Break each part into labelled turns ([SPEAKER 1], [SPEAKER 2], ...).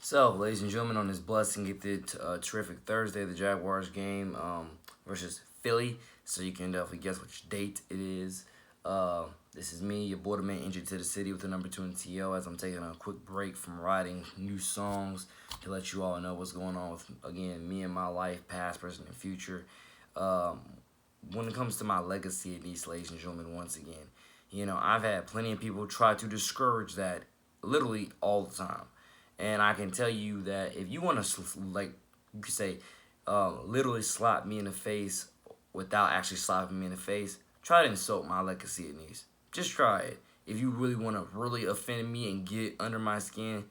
[SPEAKER 1] So, ladies and gentlemen, on this blessed and gifted, terrific Thursday, the Jaguars game versus Philly. So you can definitely guess which date it is. This is me, your borderman, NJ2TheCity with the number 2 in TO, as I'm taking a quick break from writing new songs to let you all know what's going on with, again, me and my life, past, present, and future. Um, when it comes to my legacy at Nease, ladies and gentlemen, once again, I've had plenty of people try to discourage that literally all the time. And I can tell you that if you want to, like, you could say, literally slap me in the face without actually slapping me in the face, try to insult my legacy at Nease. Just try it. If you really want to really offend me and get under my skin,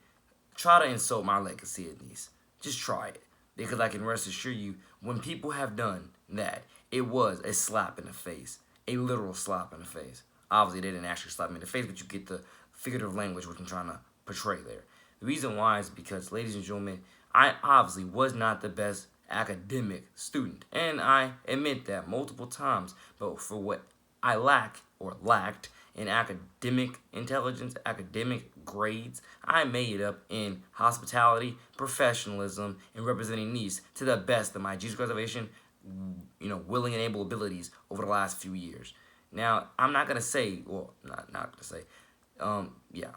[SPEAKER 1] try to insult my legacy at Nease. Just try it. Because I can rest assure you, when people have done that, it was a slap in the face. A literal slap in the face. Obviously, they didn't actually slap me in the face, but you get the figurative language which I'm trying to portray there. The reason why is because, ladies and gentlemen, I obviously was not the best academic student. And I admit that multiple times. But for what I lack or lacked in academic intelligence, academic grades, I made it up in hospitality, professionalism, and representing Nease to the best of my Jesus reservation, willing and able abilities over the last few years. Now, I'm not going to say, well, not going to say, yeah,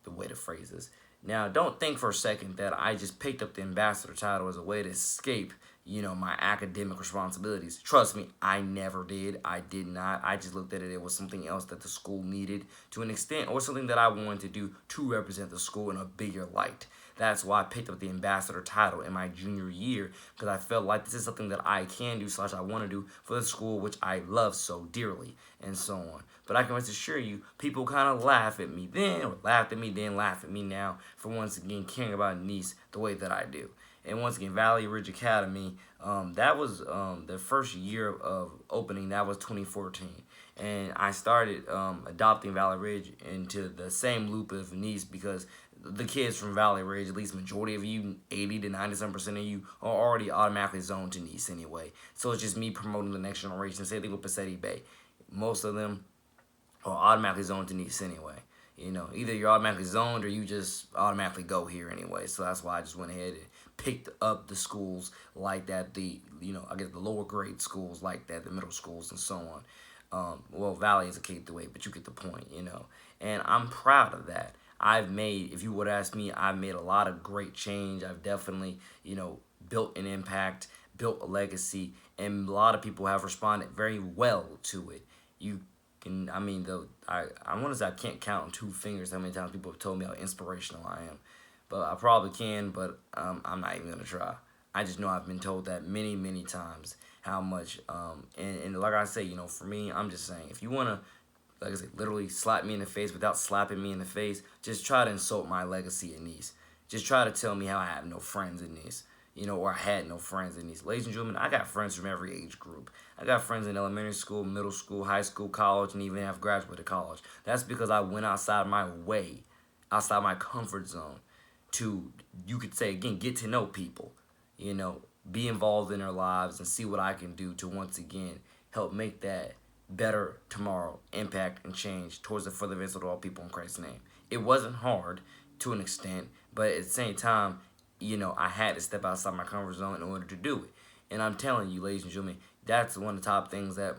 [SPEAKER 1] the way to phrase this. Now, don't think for a second that I just picked up the ambassador title as a way to escape, my academic responsibilities. Trust me, I never did. I did not. I just looked at it. It was something else that the school needed to an extent, or something that I wanted to do to represent the school in a bigger light. That's why I picked up the ambassador title in my junior year, because I felt like this is something that I can do / I want to do for the school, which I love so dearly, and so on. But I can rest assure you, people kind of laugh at me then, or laughed at me then, laugh at me now, for once again caring about Nease the way that I do. And once again, Valley Ridge Academy, that was the first year of opening. That was 2014. And I started adopting Valley Ridge into the same loop of Nease because the kids from Valley Ridge, at least majority of you, 80 to 97% of you, are already automatically zoned to Nease anyway. So it's just me promoting the next generation. Same thing with Pacetti Bay. Most of them are automatically zoned to Nease anyway. Either you're automatically zoned or you just automatically go here anyway. So that's why I just went ahead and picked up the schools like that, I guess the lower grade schools like that, the middle schools and so on. Well, Valley is a K through 8, but you get the point, And I'm proud of that. If you would ask me, I've made a lot of great change. I've definitely, built an impact, built a legacy, and a lot of people have responded very well to it. I want to say I can't count on 2 fingers how many times people have told me how inspirational I am. But I probably can, but I'm not even going to try. I just know I've been told that many, many times how much, and like I say, for me, I'm just saying, if you want to, like I said, literally slap me in the face without slapping me in the face, just try to insult my legacy in Nease. Just try to tell me how I have no friends in Nease, or I had no friends in Nease. Ladies and gentlemen, I got friends from every age group. I got friends in elementary school, middle school, high school, college, and even have graduated college. That's because I went outside my way, outside my comfort zone to, you could say again, get to know people, be involved in their lives and see what I can do to once again help make that better tomorrow, impact and change towards the further advance of all people in Christ's name. It wasn't hard to an extent, but at the same time, I had to step outside my comfort zone in order to do it. And I'm telling you, ladies and gentlemen, that's one of the top things that,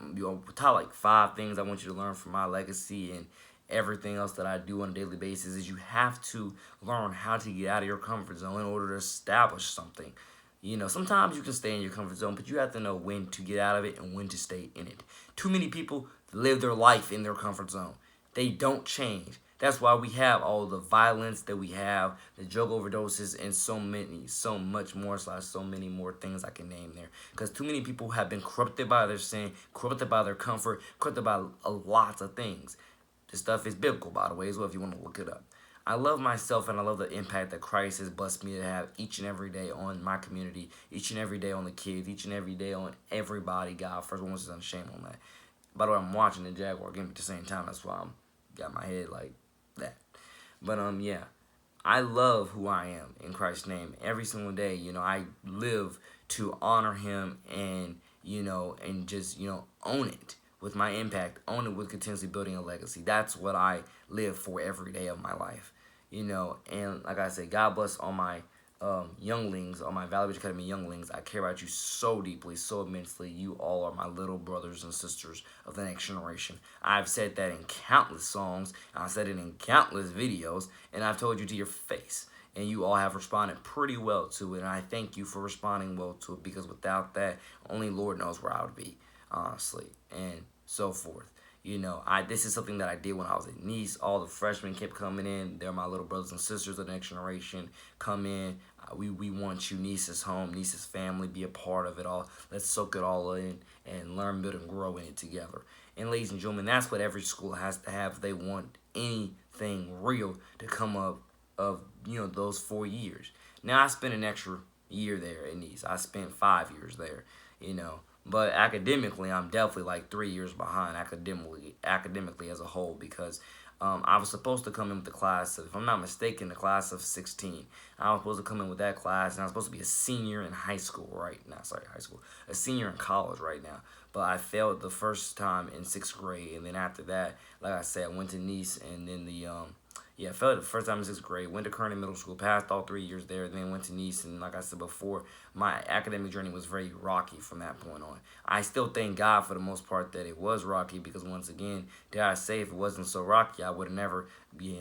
[SPEAKER 1] top like 5 things I want you to learn from my legacy and everything else that I do on a daily basis is you have to learn how to get out of your comfort zone in order to establish something. Sometimes you can stay in your comfort zone, but you have to know when to get out of it and when to stay in it. Too many people live their life in their comfort zone. They don't change. That's why we have all the violence that we have, the drug overdoses, and so much more, / so many more things I can name there. Because too many people have been corrupted by their sin, corrupted by their comfort, corrupted by a lot of things. This stuff is biblical, by the way, as well, if you want to look it up. I love myself and I love the impact that Christ has blessed me to have each and every day on my community, each and every day on the kids, each and every day on everybody. God first wants us to shame on that. By the way, I'm watching the Jaguar game at the same time. That's why I'm got my head like that. But yeah, I love who I am in Christ's name. Every single day, I live to honor Him and and just own it with my impact, own it with continuously building a legacy. That's what I live for every day of my life. And like I said, God bless all my younglings, all my Valley Beach Academy younglings. I care about you so deeply, so immensely. You all are my little brothers and sisters of the next generation. I've said that in countless songs, I've said it in countless videos, and I've told you to your face. And you all have responded pretty well to it, and I thank you for responding well to it, because without that, only Lord knows where I would be, honestly, and so forth. This is something that I did when I was at Nease. All the freshmen kept coming in. They're my little brothers and sisters of the next generation. Come in. We want you. Nease is home. Nease is family. Be a part of it all. Let's soak it all in and learn, build, and grow in it together. And ladies and gentlemen, that's what every school has to have if they want anything real to come up of those 4 years. Now I spent an extra year there at Nease. I spent 5 years there. But academically, I'm definitely like 3 years behind academically as a whole, because I was supposed to come in with the class of, if I'm not mistaken, the class of 16. I was supposed to come in with that class, and I was supposed to be a senior in high school right now. Sorry, high school. A senior in college right now. But I failed the first time in 6th grade, and then after that, like I said, I went to Nease, and then I failed the first time in 6th grade, went to Kearney Middle School, passed all 3 years there, then went to Nease, and like I said before, my academic journey was very rocky from that point on. I still thank God for the most part that it was rocky, because once again, dare I say, if it wasn't so rocky, I would have never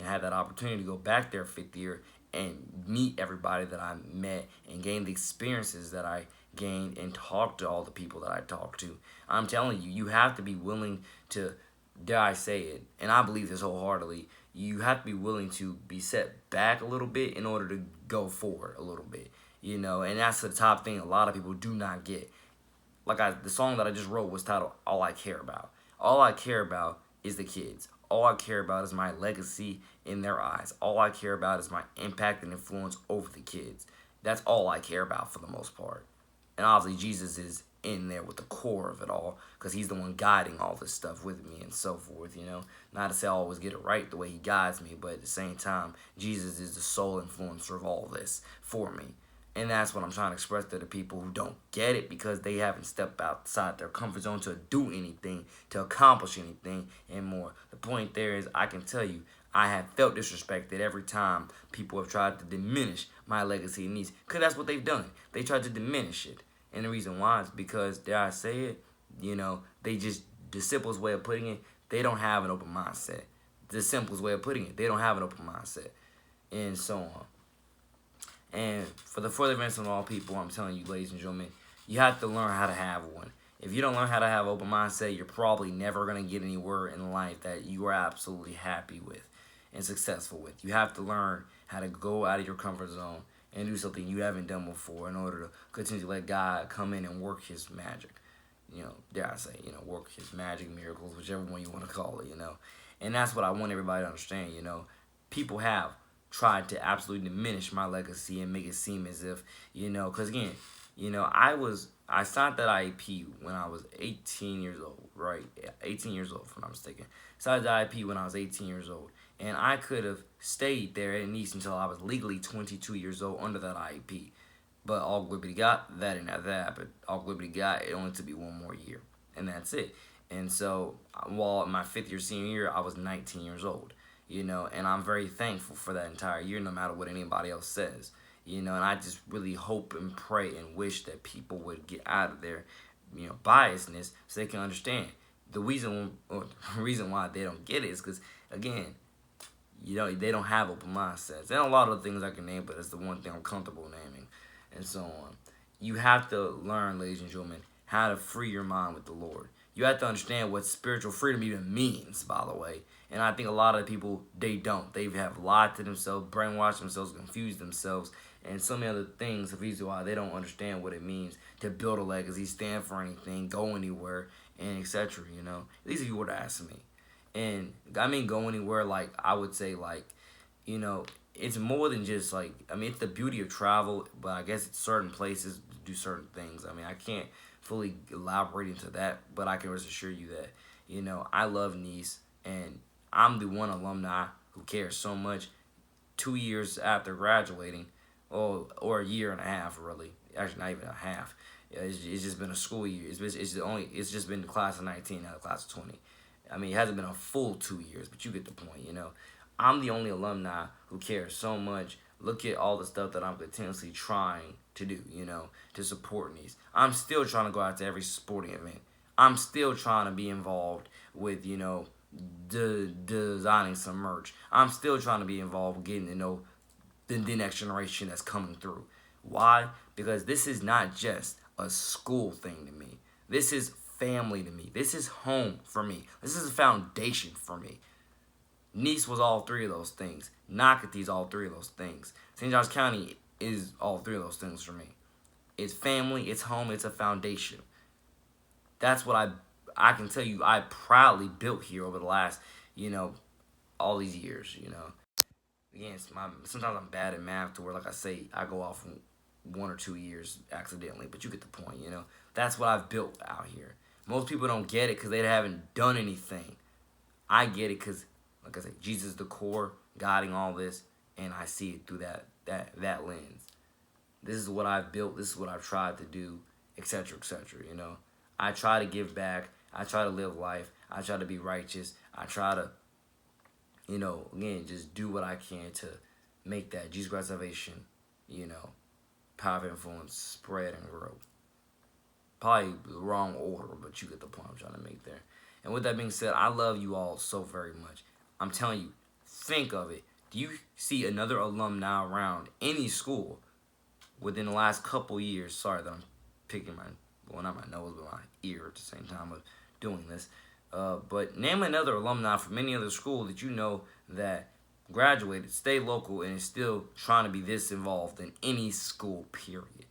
[SPEAKER 1] had that opportunity to go back there 5th year and meet everybody that I met and gain the experiences that I gained and talk to all the people that I talked to. I'm telling you, you have to be willing to, dare I say it, and I believe this wholeheartedly, you have to be willing to be set back a little bit in order to go forward a little bit, and that's the top thing a lot of people do not get. The song that I just wrote was titled All I Care About. All I care about is the kids. All I care about is my legacy in their eyes. All I care about is my impact and influence over the kids. That's all I care about for the most part. And obviously Jesus is in there with the core of it all, because he's the one guiding all this stuff with me and so forth, Not to say I always get it right the way he guides me, but at the same time, Jesus is the sole influencer of all this for me. And that's what I'm trying to express to the people who don't get it, because they haven't stepped outside their comfort zone to do anything, to accomplish anything, and more. The point there is, I can tell you, I have felt disrespected every time people have tried to diminish my legacy and needs, because that's what they've done. They tried to diminish it. And the reason why is because, dare I say it, they just, the simplest way of putting it, they don't have an open mindset. The simplest way of putting it, they don't have an open mindset. And so on. And for the further events of all people, I'm telling you, ladies and gentlemen, you have to learn how to have one. If you don't learn how to have an open mindset, you're probably never going to get anywhere in life that you are absolutely happy with and successful with. You have to learn how to go out of your comfort zone and do something you haven't done before in order to continue to let God come in and work his magic. Dare I say, work his magic, miracles, whichever one you want to call it, And that's what I want everybody to understand, People have tried to absolutely diminish my legacy and make it seem as if, because again, I signed that IEP when I was 18 years old, right? 18 years old, if I'm not mistaken. Signed the IEP when I was 18 years old. And I could have stayed there at Nease until I was legally 22 years old under that IEP. But all glory be to God, that didn't have to happen. All glory be to God, it only took me 1 more year. And that's it. And so, while in my 5th year, senior year, I was 19 years old. And I'm very thankful for that entire year, no matter what anybody else says. And I just really hope and pray and wish that people would get out of their, biasness, so they can understand. The reason why they don't get it is because, again, they don't have open mindsets. And a lot of things I can name, but it's the one thing I'm comfortable naming, and so on. You have to learn, ladies and gentlemen, how to free your mind with the Lord. You have to understand what spiritual freedom even means, by the way. And I think a lot of people, they don't. They have lied to themselves, brainwashed themselves, confused themselves, and so many other things. The reason why they don't understand what it means to build a legacy, stand for anything, go anywhere, and etc. At least if you were to ask me. And I mean go anywhere, I would say, it's more than just, it's the beauty of travel, but I guess it's certain places do certain things. I can't fully elaborate into that, but I can rest assure you that, I love Nease, and I'm the one alumni who cares so much 2 years after graduating, or a year and a half, really. Actually, not even a half. It's just been a school year. It's just been the class of 19, not the class of 20. It hasn't been a full 2 years, but you get the point, I'm the only alumni who cares so much. Look at all the stuff that I'm continuously trying to do, to support Nease. I'm still trying to go out to every sporting event. I'm still trying to be involved with, designing some merch. I'm still trying to be involved with getting to know the next generation that's coming through. Why? Because this is not just a school thing to me. This is family to me. This is home for me. This is a foundation for me. Nease was all three of those things. Nocatee is all three of those things. St. Johns County is all three of those things for me. It's family, it's home, it's a foundation. That's what I can tell you I proudly built here over the last, all these years. Again, sometimes I'm bad at math to where, like I say, I go off 1 or 2 years accidentally, but you get the point. That's what I've built out here. Most people don't get it because they haven't done anything. I get it because, like I said, Jesus is the core guiding all this, and I see it through that lens. This is what I've built. This is what I've tried to do, etc., etc. I try to give back. I try to live life. I try to be righteous. I try to, again, just do what I can to make that Jesus Christ salvation, power of influence spread and grow. Probably the wrong order, but you get the point I'm trying to make there. And with that being said, I love you all so very much. I'm telling you, think of it. Do you see another alumni around any school within the last couple years? Sorry that I'm picking not my nose, but my ear at the same time of doing this. But name another alumni from any other school that you know that graduated, stay local, and is still trying to be this involved in any school, period.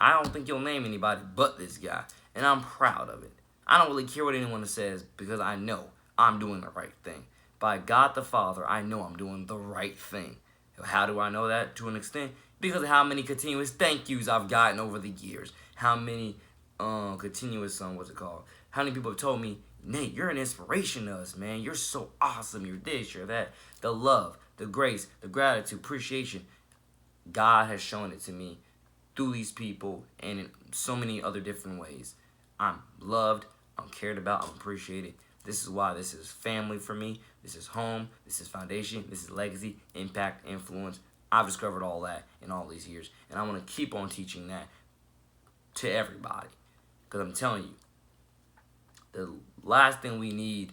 [SPEAKER 1] I don't think you'll name anybody but this guy, and I'm proud of it. I don't really care what anyone says because I know I'm doing the right thing. By God the Father, I know I'm doing the right thing. How do I know that? To an extent, because of how many continuous thank yous I've gotten over the years. How many continuous, how many people have told me, Nate, you're an inspiration to us, man. You're so awesome. You're this, you're that. The love, the grace, the gratitude, appreciation. God has shown it to me through these people and in so many other different ways. I'm loved, I'm cared about, I'm appreciated. This is why this is family for me. This is home, this is foundation, this is legacy, impact, influence. I've discovered all that in all these years. And I want to keep on teaching that to everybody. Because I'm telling you, the last thing we need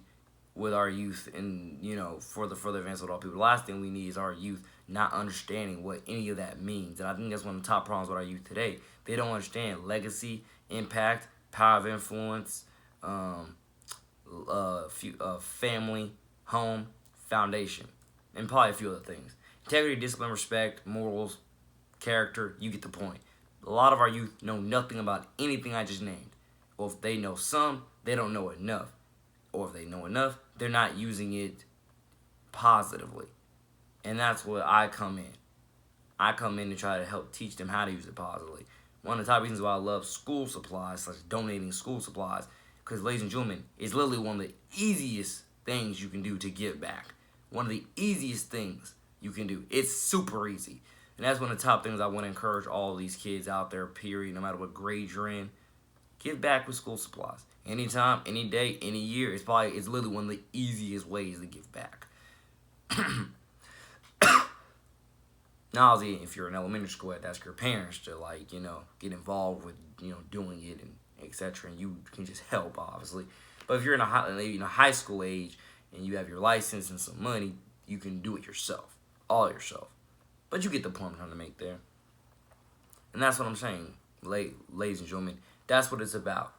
[SPEAKER 1] with our youth and, for the further advance with all people, the last thing we need is our youth not understanding what any of that means. And I think that's one of the top problems with our youth today. They don't understand legacy, impact, power of influence, family, home, foundation, and probably a few other things. Integrity, discipline, respect, morals, character, you get the point. A lot of our youth know nothing about anything I just named. Or if they know some, they don't know enough. Or if they know enough, they're not using it positively. And that's where I come in. I come in to try to help teach them how to use it positively. One of the top reasons why I love school supplies, such as donating school supplies, because, ladies and gentlemen, it's literally one of the easiest things you can do to give back. One of the easiest things you can do. It's super easy. And that's one of the top things I want to encourage all these kids out there, period, no matter what grade you're in. Give back with school supplies. Anytime, any day, any year. It's literally one of the easiest ways to give back. Now, if you're in elementary school, that's your parents to, get involved with, doing it and etc. And you can just help, obviously. But if you're in a high school age and you have your license and some money, you can do it yourself, all yourself. But you get the point I'm trying to make there. And that's what I'm saying, ladies and gentlemen. That's what it's about.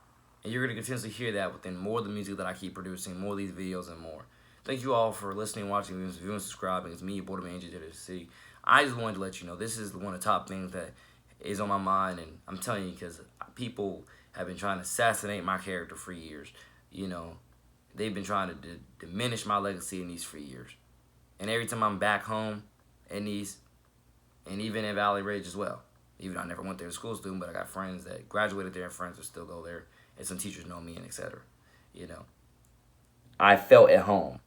[SPEAKER 1] And you're going to continuously hear that within more of the music that I keep producing, more of these videos and more. Thank you all for listening, watching, viewing, subscribing. It's me, your boy, NJ2TheCity. I just wanted to let you know this is one of the top things that is on my mind. And I'm telling you, because people have been trying to assassinate my character for years. They've been trying to diminish my legacy in these for years. And every time I'm back home in these, and even in Valley Ridge as well. Even though I never went there as a school student, but I got friends that graduated there and friends that still go there. And some teachers know me and etc. I felt at home.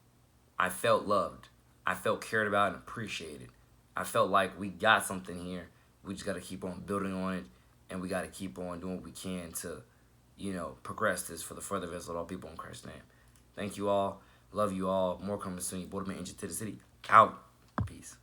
[SPEAKER 1] I felt loved. I felt cared about and appreciated. I felt like we got something here. We just got to keep on building on it. And we got to keep on doing what we can to, progress this for the further advance of all people in Christ's name. Thank you all. Love you all. More coming soon. Your boy, man, NJ to the City. Out. Peace.